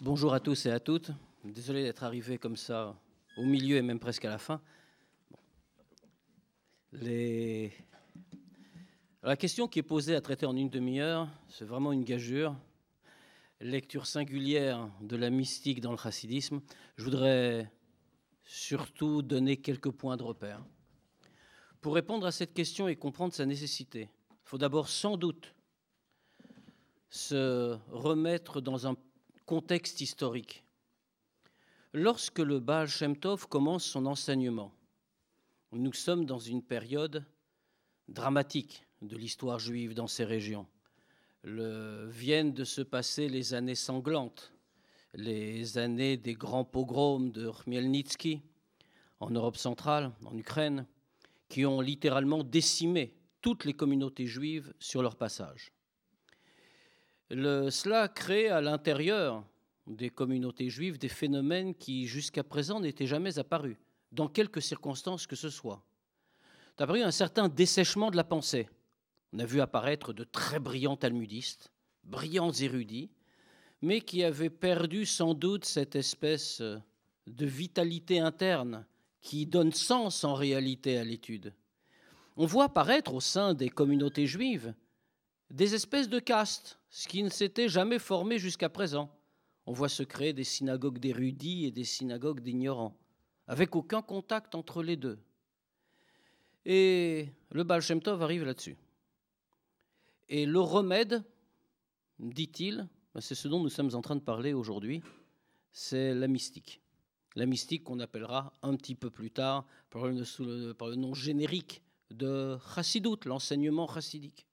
Bonjour à tous et à toutes. Désolé d'être arrivé comme ça au milieu et même presque à la fin. La question qui est posée à traiter en une demi-heure, c'est vraiment une gageure. Lecture singulière de la mystique dans le chassidisme. Je voudrais surtout donner quelques points de repère. Pour répondre à cette question et comprendre sa nécessité, il faut d'abord sans doute se remettre dans un contexte historique. Lorsque le Baal Shem Tov commence son enseignement, nous sommes dans une période dramatique de l'histoire juive dans ces régions. Viennent de se passer les années sanglantes, les années des grands pogroms de Khmelnytsky en Europe centrale, en Ukraine, qui ont littéralement décimé toutes les communautés juives sur leur passage. Cela crée à l'intérieur des communautés juives des phénomènes qui, jusqu'à présent, n'étaient jamais apparus, dans quelques circonstances que ce soit. Il a apparu un certain dessèchement de la pensée. On a vu apparaître de très brillants talmudistes, brillants érudits, mais qui avaient perdu sans doute cette espèce de vitalité interne qui donne sens en réalité à l'étude. On voit apparaître au sein des communautés juives des espèces de castes, ce qui ne s'était jamais formé jusqu'à présent. On voit se créer des synagogues d'érudits et des synagogues d'ignorants, avec aucun contact entre les deux. Et le Baal Shem Tov arrive là-dessus. Et le remède, dit-il, c'est ce dont nous sommes en train de parler aujourd'hui, c'est la mystique. La mystique qu'on appellera un petit peu plus tard par le nom générique de Chassidut, l'enseignement chassidique.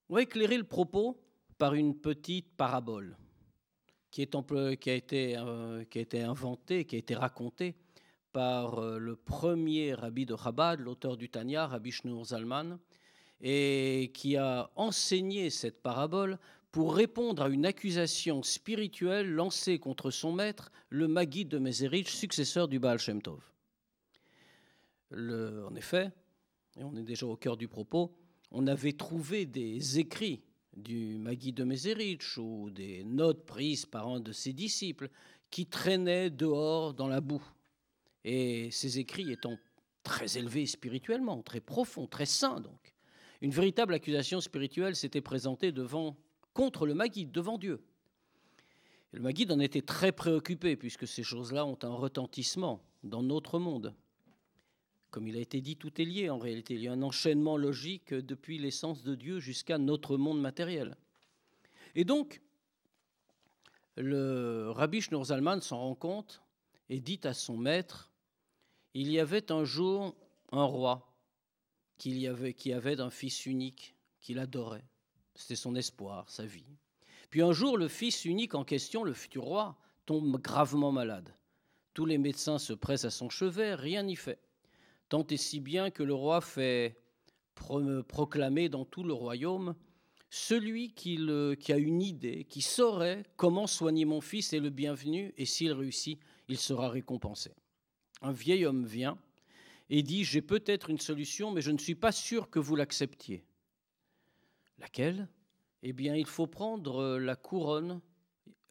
On va éclairer le propos par une petite parabole qui a été inventée, qui a été racontée par le premier rabbi de Chabad, l'auteur du Tanya, Rabbi Shneur Zalman, et qui a enseigné cette parabole pour répondre à une accusation spirituelle lancée contre son maître, le Maggid de Mezerich, successeur du Baal Shem Tov. En effet, et on est déjà au cœur du propos, on avait trouvé des écrits du Maggid de Mezerich ou des notes prises par un de ses disciples qui traînaient dehors dans la boue. Et ces écrits étant très élevés spirituellement, très profonds, très saints donc, une véritable accusation spirituelle s'était présentée contre le Maggid, devant Dieu. Et le Maggid en était très préoccupé, puisque ces choses-là ont un retentissement dans notre monde. Comme il a été dit, tout est lié en réalité. Il y a un enchaînement logique depuis l'essence de Dieu jusqu'à notre monde matériel. Et donc, le Rabbi Shneur Zalman s'en rend compte et dit à son maître, il y avait un jour un roi qui avait un fils unique qu'il adorait. C'était son espoir, sa vie. Puis un jour, le fils unique en question, le futur roi, tombe gravement malade. Tous les médecins se pressent à son chevet, rien n'y fait. Tant et si bien que le roi fait proclamer dans tout le royaume, celui qui a une idée, qui saurait comment soigner mon fils est le bienvenu, et s'il réussit, il sera récompensé. Un vieil homme vient et dit « J'ai peut-être une solution, mais je ne suis pas sûr que vous l'acceptiez. » Laquelle ? Eh bien, il faut prendre la couronne,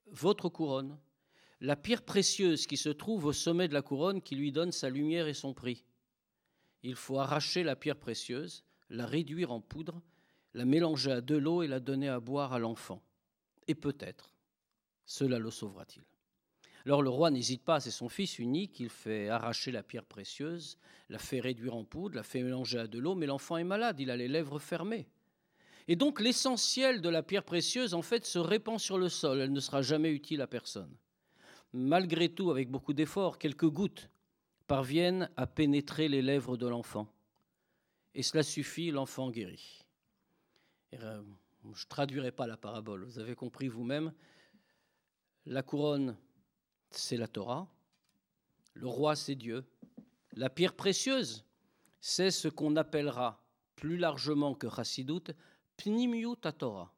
votre couronne, la pierre précieuse qui se trouve au sommet de la couronne qui lui donne sa lumière et son prix. Il faut arracher la pierre précieuse, la réduire en poudre, la mélanger à de l'eau et la donner à boire à l'enfant. Et peut-être, cela le sauvera-t-il. Alors le roi n'hésite pas, c'est son fils unique, il fait arracher la pierre précieuse, la fait réduire en poudre, la fait mélanger à de l'eau, mais l'enfant est malade, il a les lèvres fermées. Et donc l'essentiel de la pierre précieuse, en fait, se répand sur le sol, elle ne sera jamais utile à personne. Malgré tout, avec beaucoup d'efforts, quelques gouttes parviennent à pénétrer les lèvres de l'enfant. Et cela suffit, l'enfant guérit. Je ne traduirai pas la parabole, vous avez compris vous-même. La couronne, c'est la Torah. Le roi, c'est Dieu. La pierre précieuse, c'est ce qu'on appellera plus largement que Chassidut, Pnimiut HaTorah,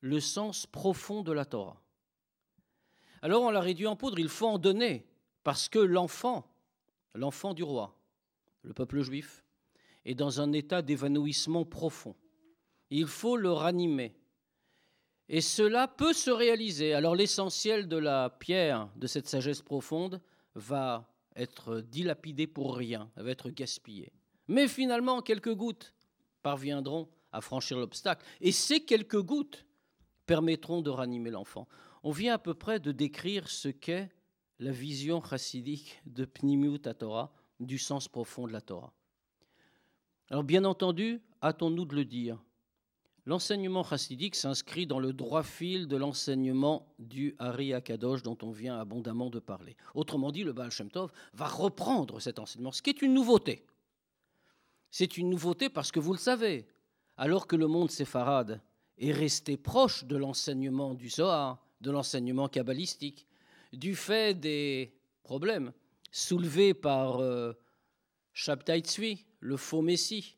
le sens profond de la Torah. Alors on l'a réduit en poudre, il faut en donner, parce que l'enfant du roi, le peuple juif, est dans un état d'évanouissement profond. Il faut le ranimer. Et cela peut se réaliser. Alors l'essentiel de la pierre, de cette sagesse profonde, va être dilapidé pour rien, elle va être gaspillée. Mais finalement, quelques gouttes parviendront à franchir l'obstacle. Et ces quelques gouttes permettront de ranimer l'enfant. On vient à peu près de décrire ce qu'est la vision chassidique de Pnimiut HaTorah, du sens profond de la Torah. Alors bien entendu, hâtons-nous de le dire, l'enseignement chassidique s'inscrit dans le droit fil de l'enseignement du Hari HaKadosh dont on vient abondamment de parler. Autrement dit, le Baal Shem Tov va reprendre cet enseignement, ce qui est une nouveauté. C'est une nouveauté parce que vous le savez, alors que le monde séfarade est resté proche de l'enseignement du Zohar, de l'enseignement kabbalistique, du fait des problèmes soulevés par Shabtai Tzvi, le faux messie,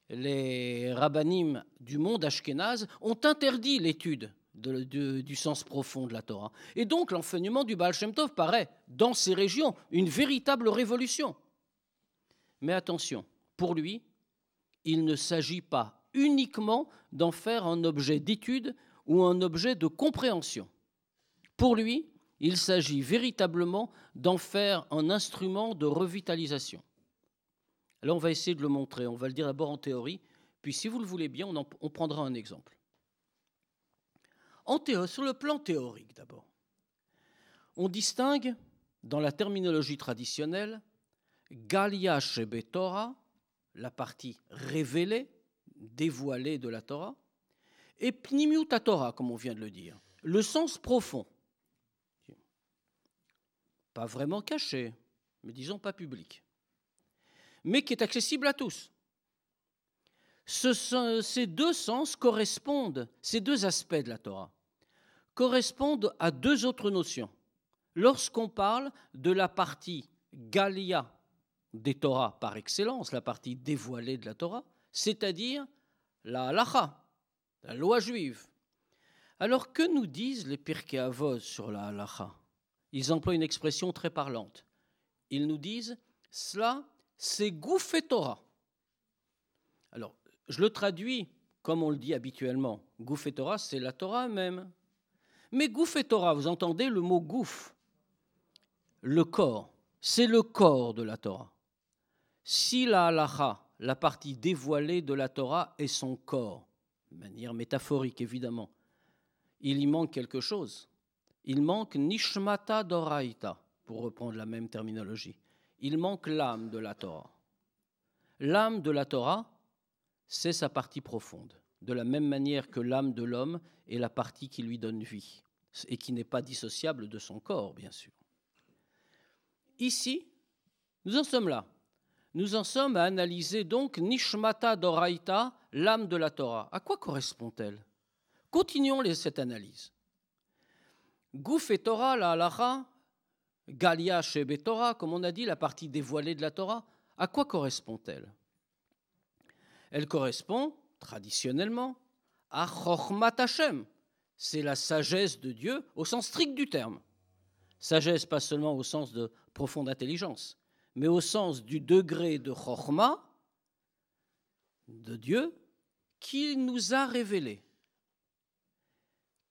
les rabbanim du monde ashkénaze ont interdit l'étude du sens profond de la Torah. Et donc l'enseignement du Baal Shem Tov paraît, dans ces régions, une véritable révolution. Mais attention, pour lui, il ne s'agit pas uniquement d'en faire un objet d'étude ou un objet de compréhension. Pour lui, il s'agit véritablement d'en faire un instrument de revitalisation. Là, on va essayer de le montrer. On va le dire d'abord en théorie, puis si vous le voulez bien, on prendra un exemple. Sur le plan théorique, d'abord, on distingue, dans la terminologie traditionnelle, Galia Shebe Torah, la partie révélée, dévoilée de la Torah, et Pnimiut HaTorah, comme on vient de le dire, le sens profond. Pas vraiment caché, mais disons pas public, mais qui est accessible à tous. Ces deux sens correspondent, ces deux aspects de la Torah, correspondent à deux autres notions. Lorsqu'on parle de la partie Galia des Torahs par excellence, la partie dévoilée de la Torah, c'est-à-dire la halacha, la loi juive. Alors que nous disent les Pirkei Avot sur la halacha? Ils emploient une expression très parlante. Ils nous disent « cela, c'est Goufé Torah ». Alors, je le traduis comme on le dit habituellement. Goufé Torah, c'est la Torah même. Mais Goufé Torah, vous entendez le mot gouf, le corps, c'est le corps de la Torah. Si la halacha, la partie dévoilée de la Torah, est son corps, de manière métaphorique évidemment, il y manque quelque chose. Il manque nishmata doraita, pour reprendre la même terminologie. Il manque l'âme de la Torah. L'âme de la Torah, c'est sa partie profonde, de la même manière que l'âme de l'homme est la partie qui lui donne vie, et qui n'est pas dissociable de son corps, bien sûr. Ici, nous en sommes là. Nous en sommes à analyser donc Nishmata Doraita, l'âme de la Torah. À quoi correspond-elle? Continuons cette analyse. Gouf et Torah, la halacha, Galia Shebe Torah, comme on a dit, la partie dévoilée de la Torah, à quoi correspond-elle? Elle correspond, traditionnellement, à Chochmat Hashem. C'est la sagesse de Dieu au sens strict du terme. Sagesse pas seulement au sens de profonde intelligence, mais au sens du degré de Chochma, de Dieu, qu'il nous a révélé.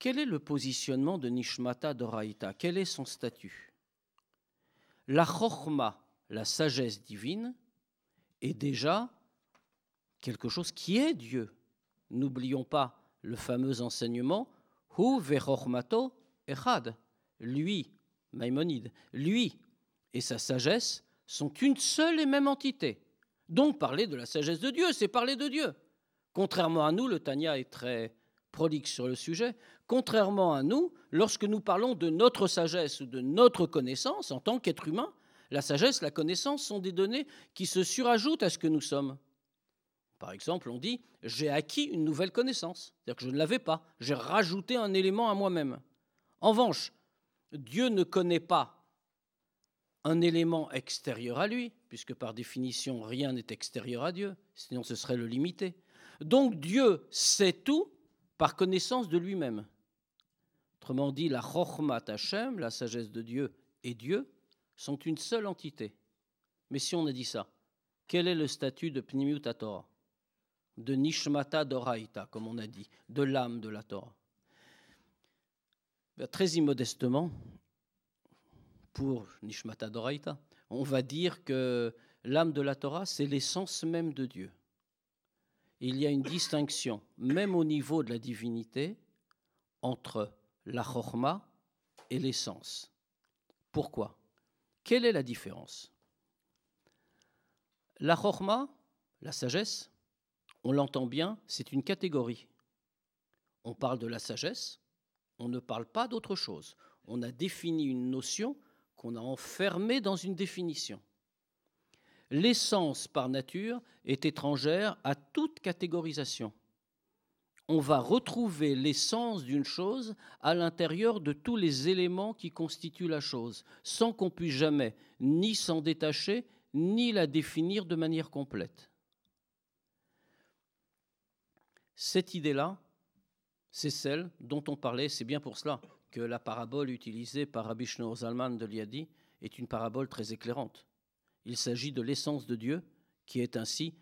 Quel est le positionnement de Nishmata Doraita? Quel est son statut? La Chochma, la sagesse divine, est déjà quelque chose qui est Dieu. N'oublions pas le fameux enseignement Hu vechochmato echad. Lui, Maïmonide, lui et sa sagesse sont une seule et même entité. Donc parler de la sagesse de Dieu, c'est parler de Dieu. Contrairement à nous, le Tanya est très prolixe sur le sujet, contrairement à nous, lorsque nous parlons de notre sagesse ou de notre connaissance en tant qu'être humain, la sagesse, la connaissance sont des données qui se surajoutent à ce que nous sommes. Par exemple, on dit « j'ai acquis une nouvelle connaissance », c'est-à-dire que je ne l'avais pas, j'ai rajouté un élément à moi-même. En revanche, Dieu ne connaît pas un élément extérieur à lui, puisque par définition, rien n'est extérieur à Dieu, sinon ce serait le limiter. Donc Dieu sait tout par connaissance de lui-même. Autrement dit, la Chochmat Hashem, la sagesse de Dieu et Dieu, sont une seule entité. Mais si on a dit ça, quel est le statut de Pnimiut HaTorah, de Nishmata Doraita, comme on a dit, de l'âme de la Torah? Très immodestement, pour Nishmata Doraita, on va dire que l'âme de la Torah, c'est l'essence même de Dieu. Il y a une distinction, même au niveau de la divinité, entre la Chorma et l'essence. Pourquoi? Quelle est la différence? La Chorma, la sagesse, on l'entend bien, c'est une catégorie. On parle de la sagesse, on ne parle pas d'autre chose. On a défini une notion qu'on a enfermée dans une définition. L'essence, par nature, est étrangère à toute catégorisation. On va retrouver l'essence d'une chose à l'intérieur de tous les éléments qui constituent la chose, sans qu'on puisse jamais ni s'en détacher, ni la définir de manière complète. Cette idée-là, c'est celle dont on parlait, c'est bien pour cela que la parabole utilisée par Rabbi Shneur Zalman de Liadi est une parabole très éclairante. Il s'agit de l'essence de Dieu qui est ainsi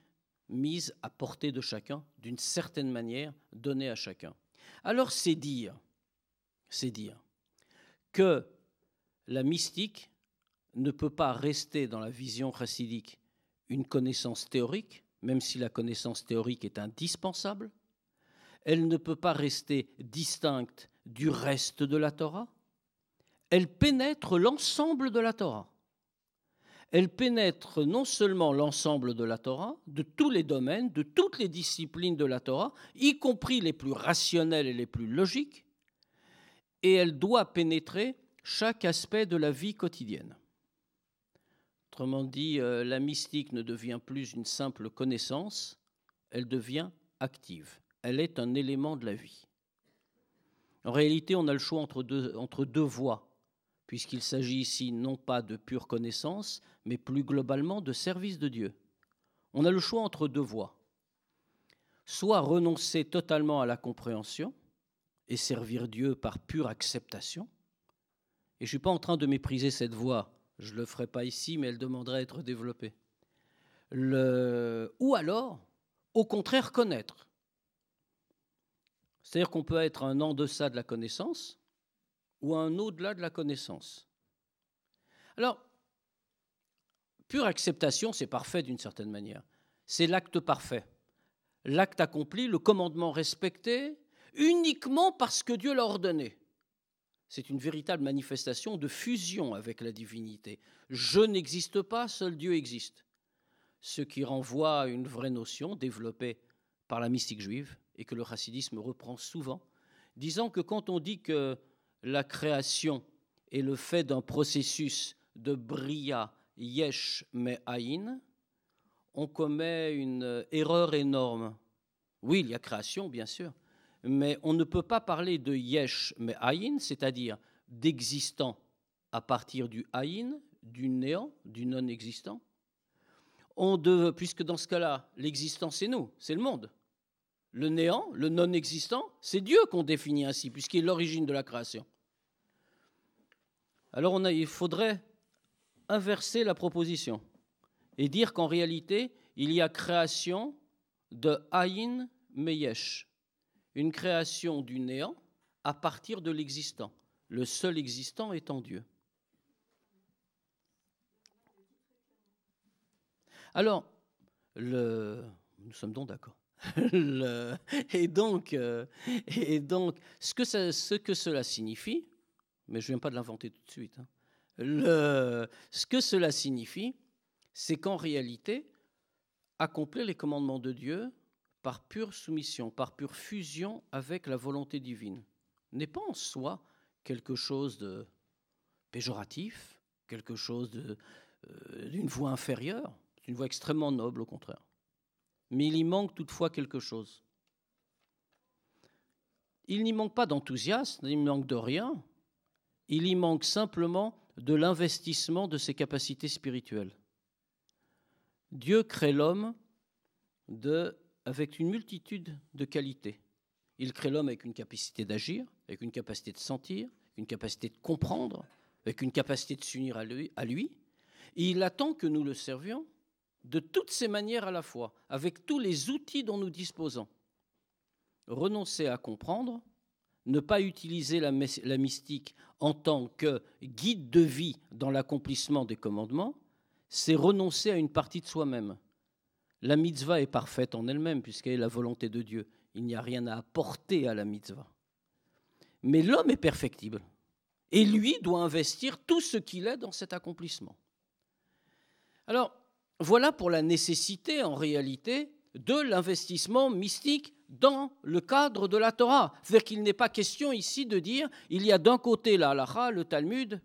mise à portée de chacun, d'une certaine manière, donnée à chacun. Alors c'est dire que la mystique ne peut pas rester dans la vision chassidique une connaissance théorique, même si la connaissance théorique est indispensable. Elle ne peut pas rester distincte du reste de la Torah. Elle pénètre l'ensemble de la Torah. Elle pénètre non seulement l'ensemble de la Torah, de tous les domaines, de toutes les disciplines de la Torah, y compris les plus rationnelles et les plus logiques, et elle doit pénétrer chaque aspect de la vie quotidienne. Autrement dit, la mystique ne devient plus une simple connaissance, elle devient active. Elle est un élément de la vie. En réalité, on a le choix entre deux voies, puisqu'il s'agit ici non pas de pure connaissance, mais plus globalement de service de Dieu. On a le choix entre deux voies. Soit renoncer totalement à la compréhension et servir Dieu par pure acceptation. Et je ne suis pas en train de mépriser cette voie, je ne le ferai pas ici, mais elle demanderait à être développée. Ou alors, au contraire, connaître. C'est-à-dire qu'on peut être un en deçà de la connaissance ou un au-delà de la connaissance. Alors, pure acceptation, c'est parfait d'une certaine manière. C'est l'acte parfait. L'acte accompli, le commandement respecté, uniquement parce que Dieu l'a ordonné. C'est une véritable manifestation de fusion avec la divinité. Je n'existe pas, seul Dieu existe. Ce qui renvoie à une vraie notion développée par la mystique juive et que le chassidisme reprend souvent, disant que quand on dit que la création est le fait d'un processus de bria yesh me'ayin, on commet une erreur énorme. Oui, il y a création, bien sûr, mais on ne peut pas parler de yesh me'ayin, c'est-à-dire d'existant à partir du ayin, du néant, du non-existant, puisque dans ce cas-là, l'existant, c'est nous, c'est le monde. Le néant, le non-existant, c'est Dieu qu'on définit ainsi, puisqu'il est l'origine de la création. Alors il faudrait inverser la proposition et dire qu'en réalité, il y a création de Ayin Meyesh, une création du néant à partir de l'existant, le seul existant étant Dieu. Alors, nous sommes donc d'accord. Et donc, ce que cela signifie, mais je ne viens pas de l'inventer tout de suite, ce que cela signifie, c'est qu'en réalité, accomplir les commandements de Dieu par pure soumission, par pure fusion avec la volonté divine, n'est pas en soi quelque chose de péjoratif, quelque chose d'une voie inférieure, c'est une voie extrêmement noble au contraire. Mais il y manque toutefois quelque chose. Il n'y manque pas d'enthousiasme, il n'y manque de rien, il y manque simplement de l'investissement de ses capacités spirituelles. Dieu crée l'homme avec une multitude de qualités. Il crée l'homme avec une capacité d'agir, avec une capacité de sentir, une capacité de comprendre, avec une capacité de s'unir à lui. Et il attend que nous le servions de toutes ces manières à la fois, avec tous les outils dont nous disposons. Renoncer à comprendre ne pas utiliser la mystique en tant que guide de vie dans l'accomplissement des commandements, c'est renoncer à une partie de soi-même. La mitzvah est parfaite en elle-même, puisqu'elle est la volonté de Dieu. Il n'y a rien à apporter à la mitzvah. Mais l'homme est perfectible. Et lui doit investir tout ce qu'il est dans cet accomplissement. Alors, voilà pour la nécessité, en réalité, de l'investissement mystique dans le cadre de la Torah. C'est-à-dire qu'il n'est pas question ici de dire il y a d'un côté la halacha, le Talmud,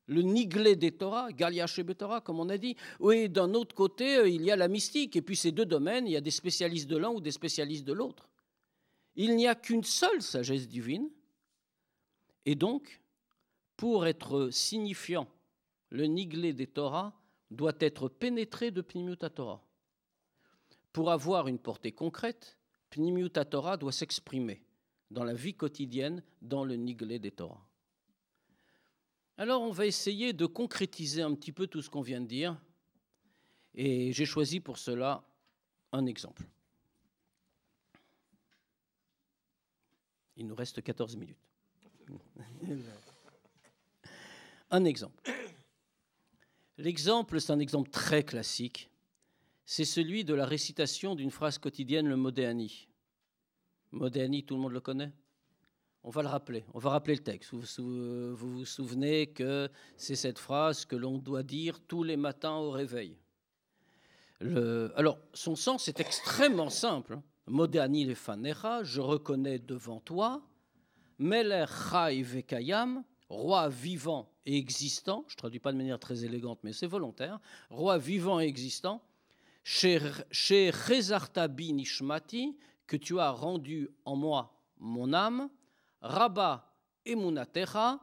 le niglé des Torah, Galia Shebe Torah, comme on a dit, et d'un autre côté, il y a la mystique. Et puis ces deux domaines, il y a des spécialistes de l'un ou des spécialistes de l'autre. Il n'y a qu'une seule sagesse divine. Et donc, pour être signifiant, le niglé des Torah doit être pénétré de Pnimiut Torah. Pour avoir une portée concrète, Pnimiut Torah doit s'exprimer dans la vie quotidienne, dans le niglé des Torah. Alors, on va essayer de concrétiser un petit peu tout ce qu'on vient de dire, et j'ai choisi pour cela un exemple. Il nous reste 14 minutes. Un exemple. L'exemple, c'est un exemple très classique. C'est celui de la récitation d'une phrase quotidienne, le Modéani. Modéani, tout le monde le connaît ? On va le rappeler. On va rappeler le texte. Vous vous souvenez que c'est cette phrase que l'on doit dire tous les matins au réveil. Alors, son sens est extrêmement simple. Modéani lefanecha, je reconnais devant toi, Melech chai vekayam, roi vivant et existant, je ne traduis pas de manière très élégante, mais c'est volontaire, roi vivant et existant, chez Chezarta bi nishmati, que tu as rendu en moi mon âme, Rabba emunatecha,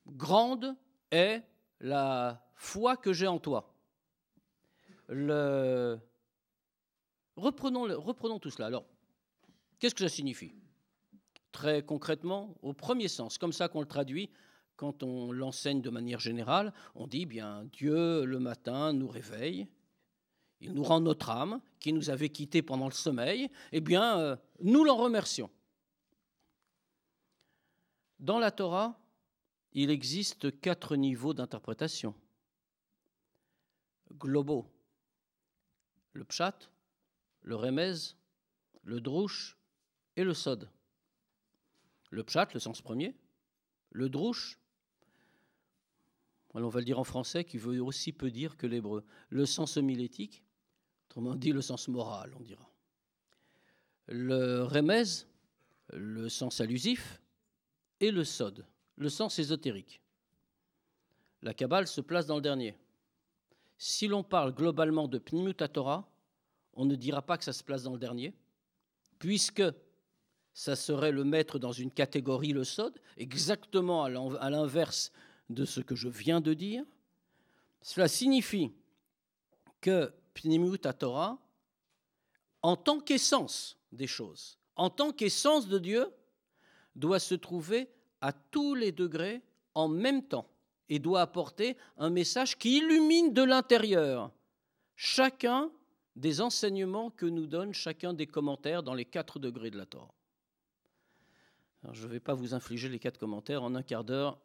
grande est la foi que j'ai en toi. Reprenons tout cela. Alors, qu'est-ce que ça signifie ? Très concrètement, au premier sens, comme ça qu'on le traduit, quand on l'enseigne de manière générale, on dit bien Dieu le matin nous réveille, il nous rend notre âme qui nous avait quittés pendant le sommeil, eh bien nous l'en remercions. Dans la Torah, il existe 4 niveaux d'interprétation globaux. Le pshat, le remez, le drouche et le sod. Le pshat, le sens premier, le drouche, on va le dire en français, qui veut aussi peu dire que l'hébreu, le sens homilétique, autrement dit le sens moral, on dira. Le remez, le sens allusif, et le sod, le sens ésotérique. La Kabbale se place dans le dernier. Si l'on parle globalement de Pnimiut Torah, on ne dira pas que ça se place dans le dernier, puisque ça serait le mettre dans une catégorie, le sod, exactement à l'inverse de ce que je viens de dire. Cela signifie que Pnimiut Torah, en tant qu'essence des choses, en tant qu'essence de Dieu, doit se trouver à tous les degrés en même temps et doit apporter un message qui illumine de l'intérieur chacun des enseignements que nous donne chacun des commentaires dans les 4 degrés de la Torah. Alors, je ne vais pas vous infliger les 4 commentaires en un quart d'heure.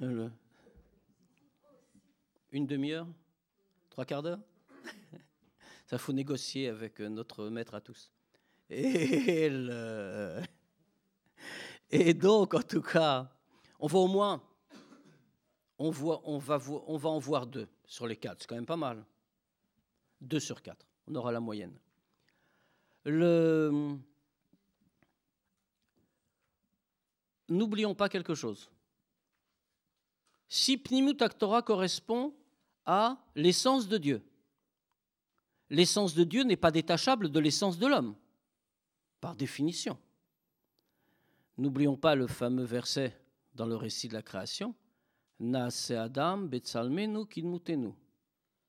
Une demi-heure ? 3 quarts d'heure ? Ça, faut négocier avec notre maître à tous. Et donc, en tout cas, on va au moins, on va en voir 2 sur les 4. C'est quand même pas mal. 2 sur 4. On aura la moyenne. N'oublions pas quelque chose. Si Pnimiut Torah correspond à l'essence de Dieu, l'essence de Dieu n'est pas détachable de l'essence de l'homme, par définition. N'oublions pas le fameux verset dans le récit de la création, « Naase Adam betzalmenu kidmutenu »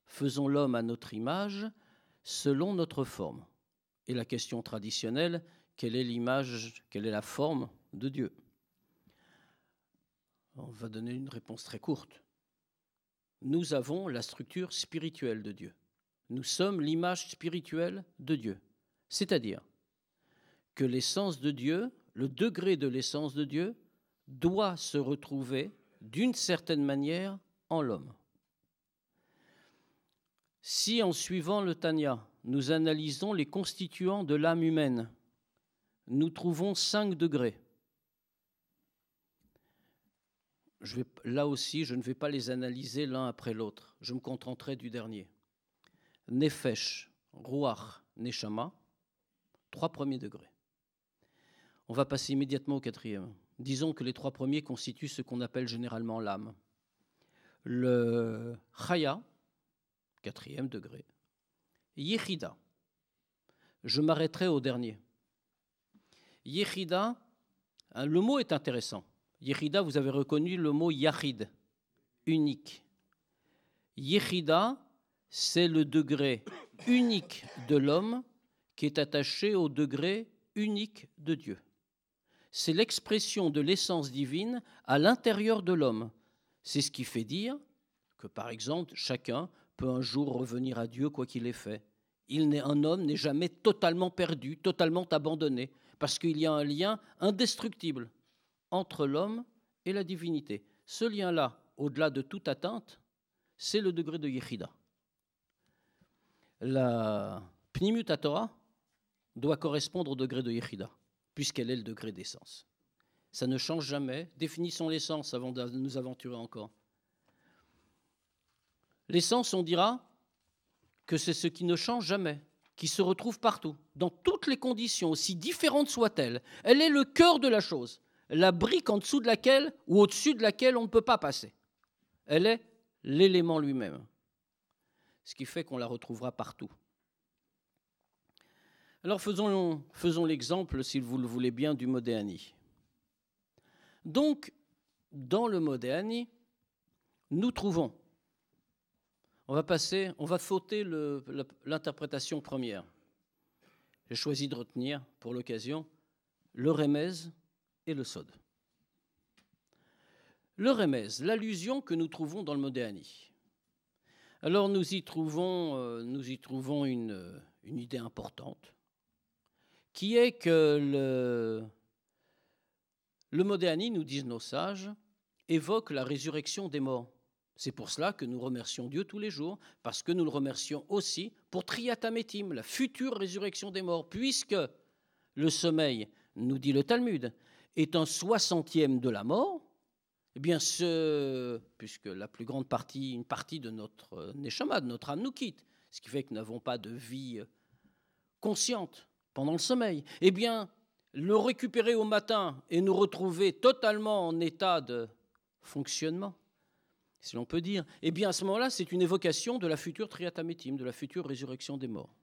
Faisons l'homme à notre image, selon notre forme. Et la question traditionnelle, quelle est l'image, quelle est la forme de Dieu ? On va donner une réponse très courte. Nous avons la structure spirituelle de Dieu. Nous sommes l'image spirituelle de Dieu. C'est-à-dire que l'essence de Dieu, le degré de l'essence de Dieu, doit se retrouver d'une certaine manière en l'homme. Si en suivant le Tanya, nous analysons les constituants de l'âme humaine, nous trouvons 5 degrés. Là aussi, je ne vais pas les analyser l'un après l'autre. Je me contenterai du dernier. Nefesh, Ruach, Neshama, 3 premiers degrés. On va passer immédiatement au 4e. Disons que les 3 premiers constituent ce qu'on appelle généralement l'âme. Le Chaya, 4e degré. Yechida, je m'arrêterai au dernier. Yechida, le mot est intéressant. Yechida, vous avez reconnu le mot Yachid, unique. Yechida, c'est le degré unique de l'homme qui est attaché au degré unique de Dieu. C'est l'expression de l'essence divine à l'intérieur de l'homme. C'est ce qui fait dire que, par exemple, chacun peut un jour revenir à Dieu quoi qu'il ait fait. Un homme n'est jamais totalement perdu, totalement abandonné, parce qu'il y a un lien indestructible entre l'homme et la divinité. Ce lien-là, au-delà de toute atteinte, c'est le degré de Yechida. La Pnimut HaTorah doit correspondre au degré de Yechida, puisqu'elle est le degré d'essence. Ça ne change jamais. Définissons l'essence avant de nous aventurer encore. L'essence, on dira que c'est ce qui ne change jamais, qui se retrouve partout, dans toutes les conditions, aussi différentes soient-elles. Elle est le cœur de la chose, la brique en dessous de laquelle ou au-dessus de laquelle on ne peut pas passer. Elle est l'élément lui-même, ce qui fait qu'on la retrouvera partout. Alors faisons l'exemple, si vous le voulez bien, du Modéani. Donc, dans le Modéani, nous trouvons, on va sauter l'interprétation première. J'ai choisi de retenir, pour l'occasion, le Remez et le Sod. Le Remez, l'allusion que nous trouvons dans le Modéani. Alors nous y trouvons une idée importante, qui est que le Modéani, nous disent nos sages, évoque la résurrection des morts. C'est pour cela que nous remercions Dieu tous les jours, parce que nous le remercions aussi pour Triatametim, la future résurrection des morts, puisque le sommeil, nous dit le Talmud, est un 60e de la mort. Eh bien, puisque la plus grande partie, une partie de notre Neshama, de notre âme, nous quitte, ce qui fait que nous n'avons pas de vie consciente pendant le sommeil, eh bien, le récupérer au matin et nous retrouver totalement en état de fonctionnement, si l'on peut dire, eh bien, à ce moment-là, c'est une évocation de la future Triatametim, de la future résurrection des morts.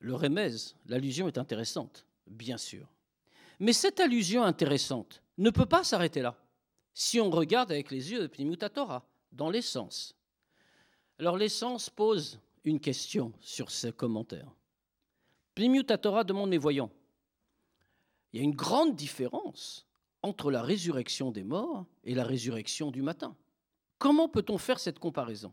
Le Remez, l'allusion est intéressante, bien sûr. Mais cette allusion intéressante ne peut pas s'arrêter là, si on regarde avec les yeux de Pnimut HaTorah, dans l'essence. Alors l'essence pose une question sur ce commentaire. Pnimut HaTorah demande, mais voyons, il y a une grande différence entre la résurrection des morts et la résurrection du matin. Comment peut-on faire cette comparaison ?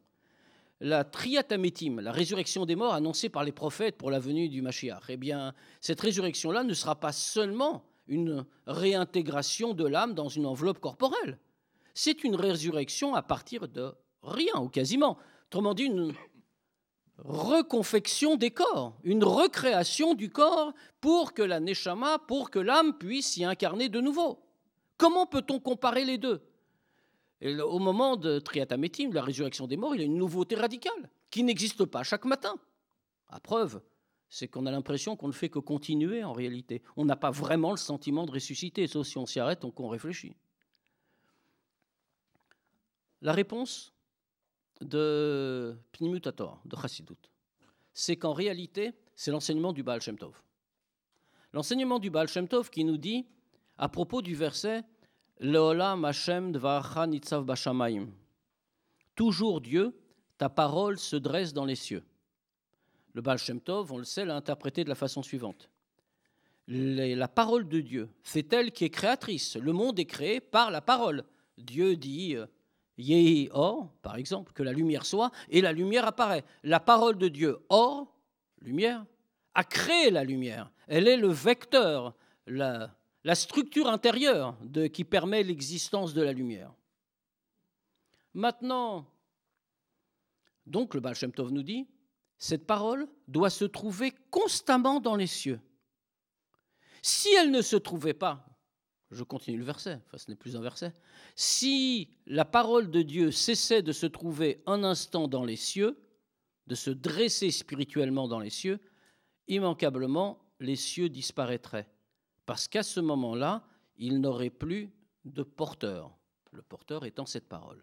La Triatametim, la résurrection des morts annoncée par les prophètes pour la venue du Mashiach, eh bien, cette résurrection-là ne sera pas seulement une réintégration de l'âme dans une enveloppe corporelle. C'est une résurrection à partir de rien, ou quasiment. Autrement dit, une reconfection des corps, une recréation du corps pour que la Neshama, pour que l'âme puisse s'y incarner de nouveau. Comment peut-on comparer les deux ? Et au moment de Triatametim, la résurrection des morts, il y a une nouveauté radicale qui n'existe pas chaque matin. À preuve, c'est qu'on a l'impression qu'on ne fait que continuer en réalité. On n'a pas vraiment le sentiment de ressusciter, sauf si on s'y arrête, donc on réfléchit. La réponse de Pnimut HaTorah, de Chassidut, c'est qu'en réalité, c'est l'enseignement du Baal Shem Tov. L'enseignement du Baal Shem Tov qui nous dit, à propos du verset « Leolam Hashem dvaracha nitzav bashamayim » toujours Dieu, ta parole se dresse dans les cieux. Le Baal Shem Tov, on le sait, l'a interprété de la façon suivante. La parole de Dieu, c'est elle qui est créatrice. Le monde est créé par la parole. Dieu dit « Yehi or », par exemple, que la lumière soit, et la lumière apparaît. La parole de Dieu, or, lumière, a créé la lumière. Elle est le vecteur, la structure intérieure qui permet l'existence de la lumière. Maintenant, donc le Baal Shem Tov nous dit, cette parole doit se trouver constamment dans les cieux. Si elle ne se trouvait pas, je continue le verset, enfin ce n'est plus un verset, si la parole de Dieu cessait de se trouver un instant dans les cieux, de se dresser spirituellement dans les cieux, immanquablement les cieux disparaîtraient. Parce qu'à ce moment-là, il n'aurait plus de porteur, le porteur étant cette parole.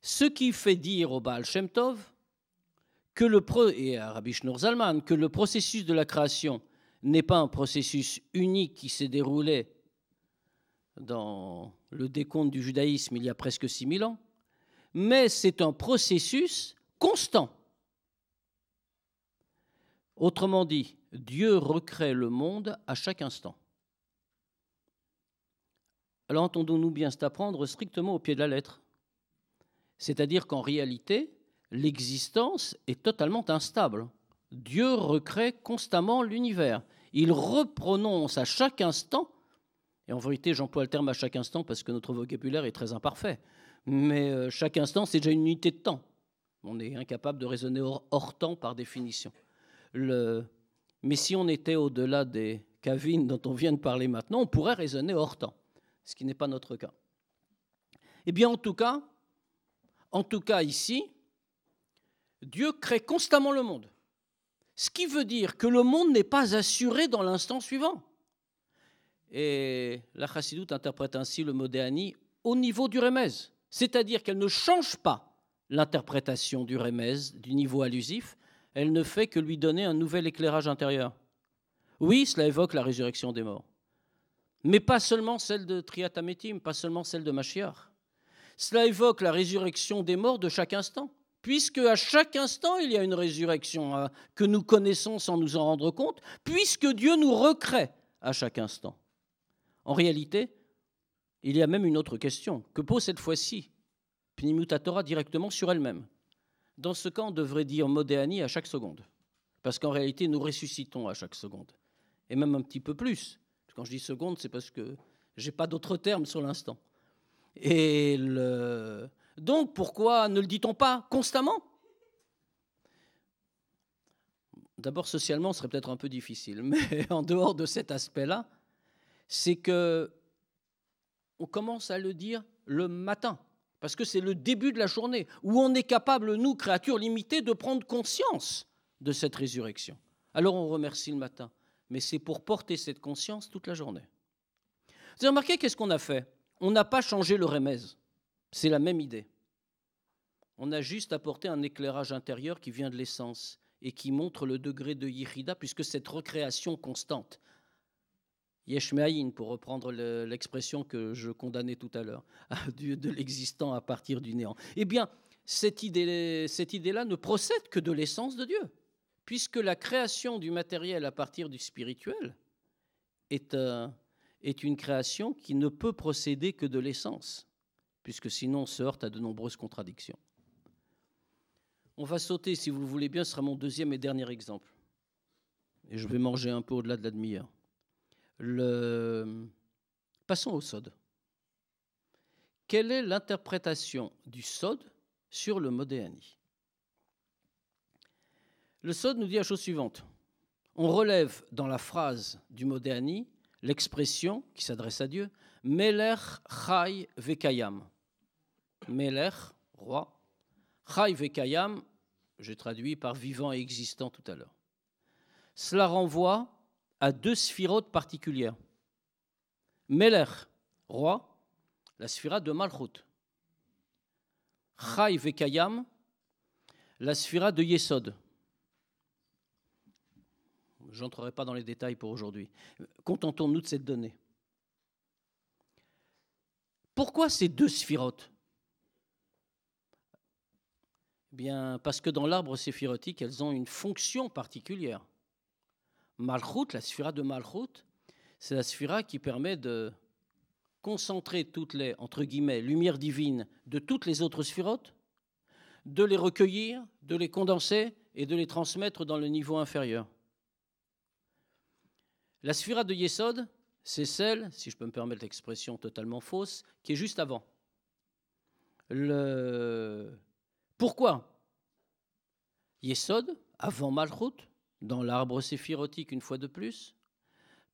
Ce qui fait dire au Baal Shem Tov et à Rabbi Shneur Zalman que le processus de la création n'est pas un processus unique qui s'est déroulé dans le décompte du judaïsme il y a presque 6000 ans, mais c'est un processus constant. Autrement dit, Dieu recrée le monde à chaque instant. Alors entendons-nous bien, c'est à prendre strictement au pied de la lettre. C'est-à-dire qu'en réalité, l'existence est totalement instable. Dieu recrée constamment l'univers. Il reprononce à chaque instant, et en vérité j'emploie le terme à chaque instant parce que notre vocabulaire est très imparfait, mais chaque instant c'est déjà une unité de temps. On est incapable de raisonner hors temps par définition. Mais si on était au-delà des cavines dont on vient de parler maintenant, on pourrait raisonner hors temps, ce qui n'est pas notre cas. Eh bien en tout cas ici, Dieu crée constamment le monde. Ce qui veut dire que le monde n'est pas assuré dans l'instant suivant. Et la Chassidoute interprète ainsi le mot Déani au niveau du Remez, c'est-à-dire qu'elle ne change pas l'interprétation du Remez, du niveau allusif, elle ne fait que lui donner un nouvel éclairage intérieur. Oui, cela évoque la résurrection des morts, mais pas seulement celle de Triat Hametim, pas seulement celle de Mashiach. Cela évoque la résurrection des morts de chaque instant, puisque à chaque instant, il y a une résurrection que nous connaissons sans nous en rendre compte, puisque Dieu nous recrée à chaque instant. En réalité, il y a même une autre question que pose cette fois-ci Pnimut Torah directement sur elle-même. Dans ce cas, on devrait dire Modéani à chaque seconde, parce qu'en réalité, nous ressuscitons à chaque seconde, et même un petit peu plus. Quand je dis seconde, c'est parce que je n'ai pas d'autre terme sur l'instant. Donc, pourquoi ne le dit-on pas constamment ? D'abord, socialement, ce serait peut-être un peu difficile, mais en dehors de cet aspect-là, c'est qu'on commence à le dire le matin, parce que c'est le début de la journée, où on est capable, nous, créatures limitées, de prendre conscience de cette résurrection. Alors on remercie le matin, mais c'est pour porter cette conscience toute la journée. Vous avez remarqué, qu'est-ce qu'on a fait ? On n'a pas changé le remez, c'est la même idée. On a juste apporté un éclairage intérieur qui vient de l'essence et qui montre le degré de Yichida, puisque cette recréation constante, Yesh Me'ayin, pour reprendre l'expression que je condamnais tout à l'heure, de l'existant à partir du néant. Eh bien, cette idée-là ne procède que de l'essence de Dieu, puisque la création du matériel à partir du spirituel est une création qui ne peut procéder que de l'essence, puisque sinon on se heurte à de nombreuses contradictions. On va sauter, si vous le voulez bien, ce sera mon deuxième et dernier exemple. Et je vais manger un peu au-delà de la demi-heure. Passons au Sod. Quelle est l'interprétation du Sod sur le Modéani ? Le Sod nous dit la chose suivante. On relève dans la phrase du Modéani l'expression qui s'adresse à Dieu, « Melech Chai Vekayam ». Melech, roi, Chai Vekayam, j'ai traduit par vivant et existant tout à l'heure. Cela renvoie à deux sphirotes particulières. Melech, roi, la sphira de Malchut. Chai Vekayam, la sphira de Yesod. Je n'entrerai pas dans les détails pour aujourd'hui. Contentons-nous de cette donnée. Pourquoi ces deux sphirotes ? Bien, parce que dans l'arbre séphirotique, elles ont une fonction particulière. Malchut, la sphira de Malchut, c'est la sphira qui permet de concentrer toutes les, entre guillemets, lumières divines de toutes les autres sphirotes, de les recueillir, de les condenser et de les transmettre dans le niveau inférieur. La sphira de Yesod, c'est celle, si je peux me permettre l'expression totalement fausse, qui est juste avant. Pourquoi Yesod, avant Malchut, dans l'arbre séphirotique une fois de plus,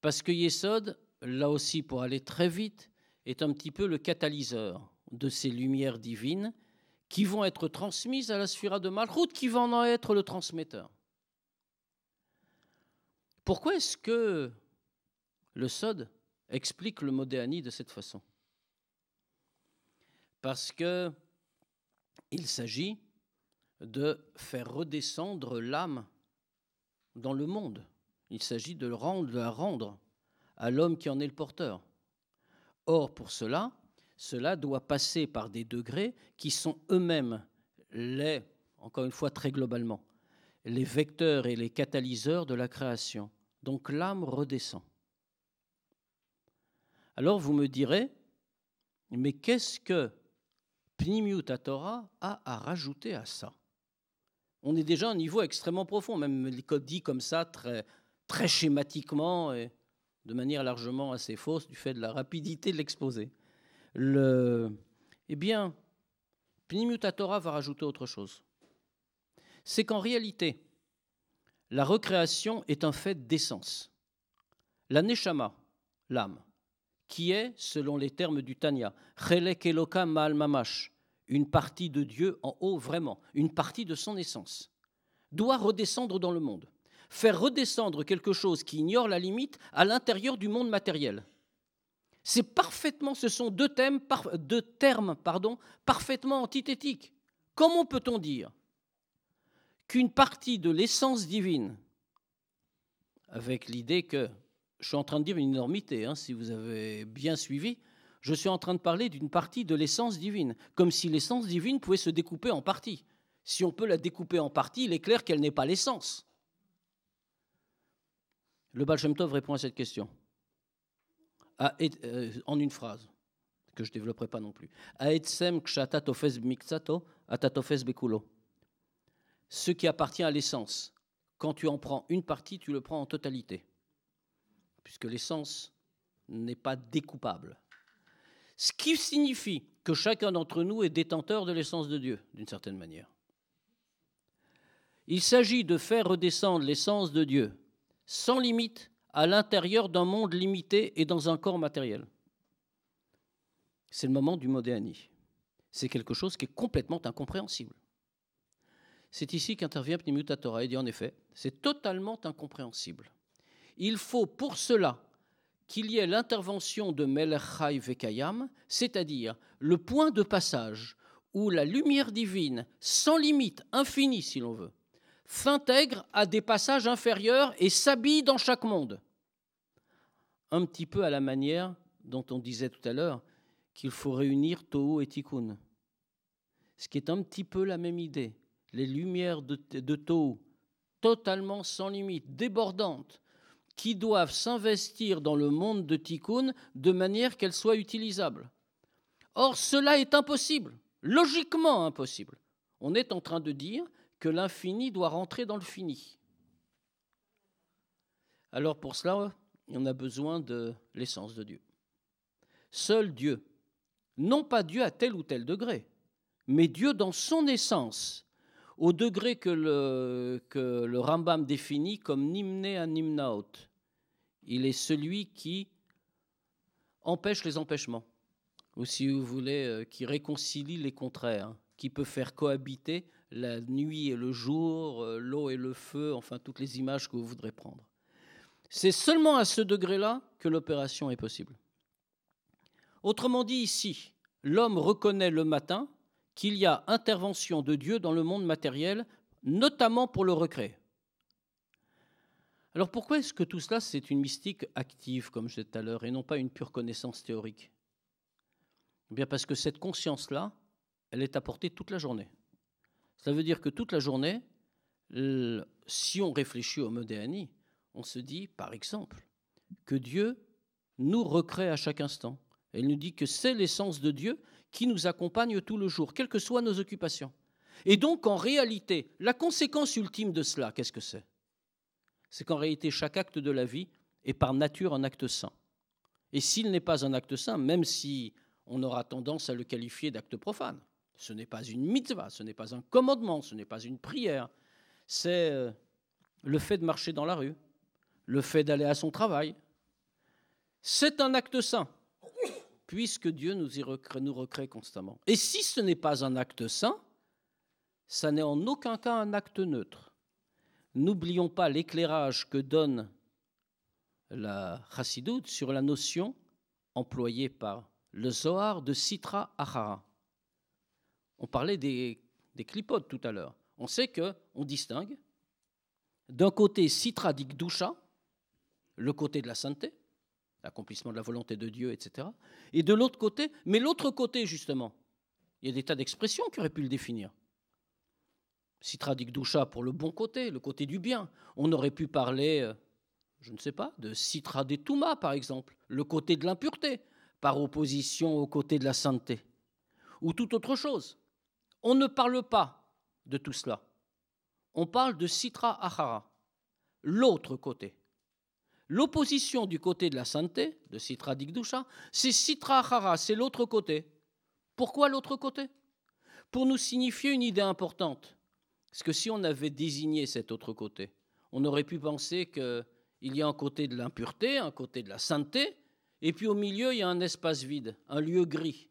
parce que Yesod, là aussi pour aller très vite, est un petit peu le catalyseur de ces lumières divines qui vont être transmises à la sphira de Malchut, qui va en être le transmetteur. Pourquoi est-ce que le Sod explique le Modéani de cette façon? Parce qu'il s'agit de faire redescendre l'âme dans le monde. Il s'agit de la rendre à l'homme qui en est le porteur. Or, pour cela doit passer par des degrés qui sont eux-mêmes encore une fois très globalement, les vecteurs et les catalyseurs de la création. Donc l'âme redescend. Alors vous me direz, mais qu'est-ce que Pnimiut HaTorah a à rajouter à ça? On est déjà à un niveau extrêmement profond, même dit comme ça, très, très schématiquement et de manière largement assez fausse du fait de la rapidité de l'exposé. Eh bien, Pnimiut HaTorah va rajouter autre chose. C'est qu'en réalité, la recréation est un fait d'essence. La Neshama, l'âme, qui est, selon les termes du Tanya, Chelek Eloka Ma'al Mamash, une partie de Dieu en haut, vraiment, une partie de son essence, doit redescendre dans le monde. Faire redescendre quelque chose qui ignore la limite à l'intérieur du monde matériel. Ce sont deux termes parfaitement antithétiques. Comment peut-on dire qu'une partie de l'essence divine, avec l'idée que, je suis en train de dire une énormité, si vous avez bien suivi, je suis en train de parler d'une partie de l'essence divine, comme si l'essence divine pouvait se découper en parties. Si on peut la découper en parties, il est clair qu'elle n'est pas l'essence. Le Baal Shem Tov répond à cette question en une phrase, que je ne développerai pas non plus. Ce qui appartient à l'essence, quand tu en prends une partie, tu le prends en totalité, puisque l'essence n'est pas découpable. Ce qui signifie que chacun d'entre nous est détenteur de l'essence de Dieu, d'une certaine manière. Il s'agit de faire redescendre l'essence de Dieu sans limite à l'intérieur d'un monde limité et dans un corps matériel. C'est le moment du Modéani. C'est quelque chose qui est complètement incompréhensible. C'est ici qu'intervient Pnimiut HaTorah. Il dit en effet, c'est totalement incompréhensible. Il faut pour cela qu'il y ait l'intervention de Melech Chai Vekayam, c'est-à-dire le point de passage où la lumière divine, sans limite, infinie si l'on veut, s'intègre à des passages inférieurs et s'habille dans chaque monde. Un petit peu à la manière dont on disait tout à l'heure qu'il faut réunir Tohu et Tikkun. Ce qui est un petit peu la même idée. Les lumières de Tohu, totalement sans limite, débordantes, qui doivent s'investir dans le monde de Tikkun de manière qu'elles soient utilisables. Or, cela est impossible, logiquement impossible. On est en train de dire que l'infini doit rentrer dans le fini. Alors pour cela, on a besoin de l'essence de Dieu. Seul Dieu, non pas Dieu à tel ou tel degré, mais Dieu dans son essence, au degré que le Rambam définit comme Nimne Animnaot. Il est celui qui empêche les empêchements, ou si vous voulez, qui réconcilie les contraires, qui peut faire cohabiter la nuit et le jour, l'eau et le feu, enfin toutes les images que vous voudrez prendre. C'est seulement à ce degré-là que l'opération est possible. Autrement dit, ici, l'homme reconnaît le matin qu'il y a intervention de Dieu dans le monde matériel, notamment pour le recréer. Alors pourquoi est-ce que tout cela, c'est une mystique active, comme je disais tout à l'heure, et non pas une pure connaissance théorique? Eh bien parce que cette conscience-là, elle est apportée toute la journée. Ça veut dire que toute la journée, si on réfléchit au Modéani, on se dit, par exemple, que Dieu nous recrée à chaque instant. Elle nous dit que c'est l'essence de Dieu qui nous accompagne tout le jour, quelles que soient nos occupations. Et donc, en réalité, la conséquence ultime de cela, qu'est-ce que c'est? C'est qu'en réalité, chaque acte de la vie est par nature un acte saint. Et s'il n'est pas un acte saint, même si on aura tendance à le qualifier d'acte profane, ce n'est pas une mitzvah, ce n'est pas un commandement, ce n'est pas une prière, c'est le fait de marcher dans la rue, le fait d'aller à son travail. C'est un acte saint, puisque Dieu nous recrée constamment. Et si ce n'est pas un acte saint, ça n'est en aucun cas un acte neutre. N'oublions pas l'éclairage que donne la Chassidoute sur la notion employée par le Zohar de Sitra Achara. On parlait des clipotes tout à l'heure. On sait qu'on distingue d'un côté Sitra d'Ikdusha, le côté de la sainteté, l'accomplissement de la volonté de Dieu, etc. Et de l'autre côté, mais l'autre côté justement, il y a des tas d'expressions qui auraient pu le définir. Sitra d'Ikdusha pour le bon côté, le côté du bien. On aurait pu parler, je ne sais pas, de Sitra d'Etouma par exemple, le côté de l'impureté, par opposition au côté de la sainteté, ou toute autre chose. On ne parle pas de tout cela. On parle de Sitra Achara, l'autre côté. L'opposition du côté de la sainteté, de Sitra d'Ikdusha, c'est Sitra Achara, c'est l'autre côté. Pourquoi l'autre côté? Pour nous signifier une idée importante. Parce que si on avait désigné cet autre côté, on aurait pu penser qu'il y a un côté de l'impureté, un côté de la sainteté, et puis au milieu, il y a un espace vide, un lieu gris,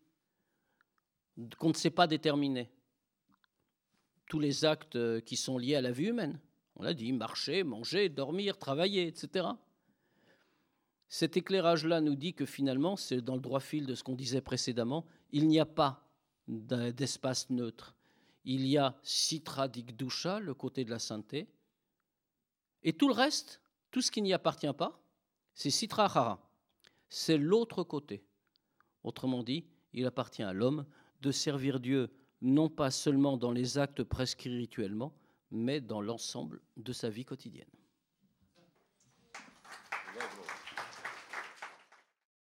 qu'on ne sait pas déterminer. Tous les actes qui sont liés à la vie humaine. On l'a dit, marcher, manger, dormir, travailler, etc. Cet éclairage-là nous dit que finalement, c'est dans le droit fil de ce qu'on disait précédemment, il n'y a pas d'espace neutre. Il y a Sitra d'Ikdusha, le côté de la sainteté, et tout le reste, tout ce qui n'y appartient pas, c'est Sitra Achara. C'est l'autre côté. Autrement dit, il appartient à l'homme de servir Dieu non pas seulement dans les actes prescrits rituellement, mais dans l'ensemble de sa vie quotidienne.